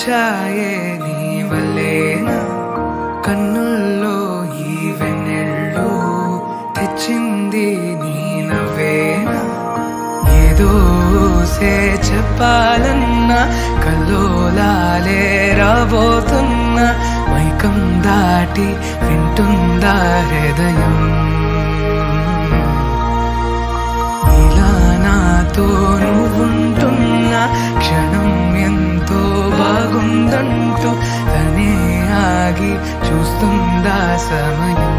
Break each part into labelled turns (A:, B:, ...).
A: వచ్చాయే నీ వల్లేనా కన్నుల్లో ఈ వెన్నెళ్ళు తెచ్చింది నీ నవ్వేనా ఏదో చెప్పాలన్నా కల్లోలాలే రాబోతున్నా మైకం దాటి వింటుందా హృదయం ఇలా నాతో నువ్వుంటున్నా క్షణం ఎంతో బాగుందంటూ తనే ఆగి చూస్తుందా సమయం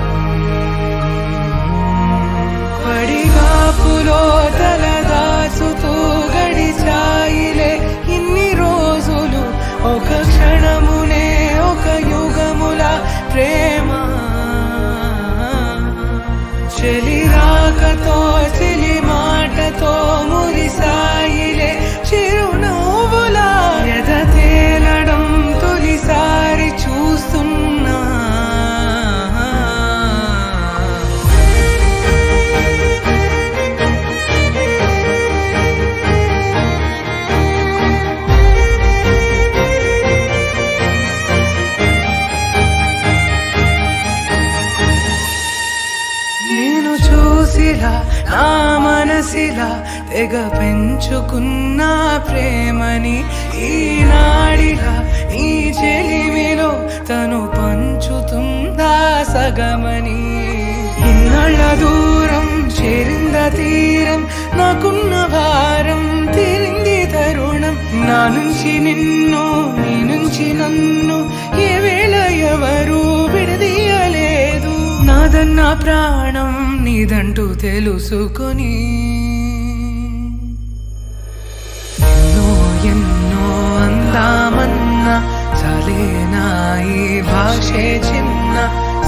A: పడిగాపులో తలదాచుతూ గడిచాయిలే ఇన్ని రోజులు ఒక క్షణమునే ఒక యుగముల ప్రేమ చెలి రాకతో చెలి మాటతో మురిసాయిలే చిరునవ్వులా ఎద తేలడం తొలిసారి చూస్తున్నా నా మనసిలా తెగ పెంచుకున్న ప్రేమని ఈనాడిలా నీ చెలిమిలో తను పంచుతుందా సగమని ఇన్నాళ్ళ దూరం చేరింద తీరం నాకున్న భారం తీరింది తరుణం నా నుంచి నిన్ను నీ నుంచి నన్ను ఏ వేళ ఎవరు విడదీయలేదు నాదన్న ప్రాణం నీదంటూ తెలుసుకొని ఎన్నో అందామన్నా చాలేనా ఈ భాషే చిన్న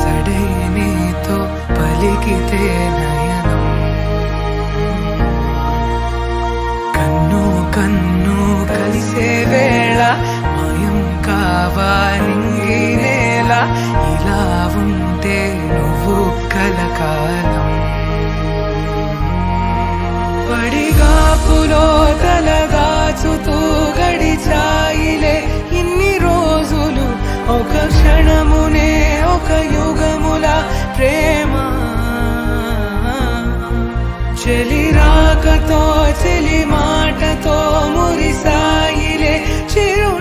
A: సడై నీతో పలికితే నయనం కన్ను కన్ను కలిసే వేళ మాయం కావా నింగి నేల ఇలా ఉంటే నువ్వు కలకాలం పడిగాపులో తలదాచుతూ గడిచాయిలే ఇన్ని రోజులు ఒక క్షణమునే ఒక యుగముల ప్రేమ చెలి రాకతో చెలి మాటతో మురిసాయిలే చిరు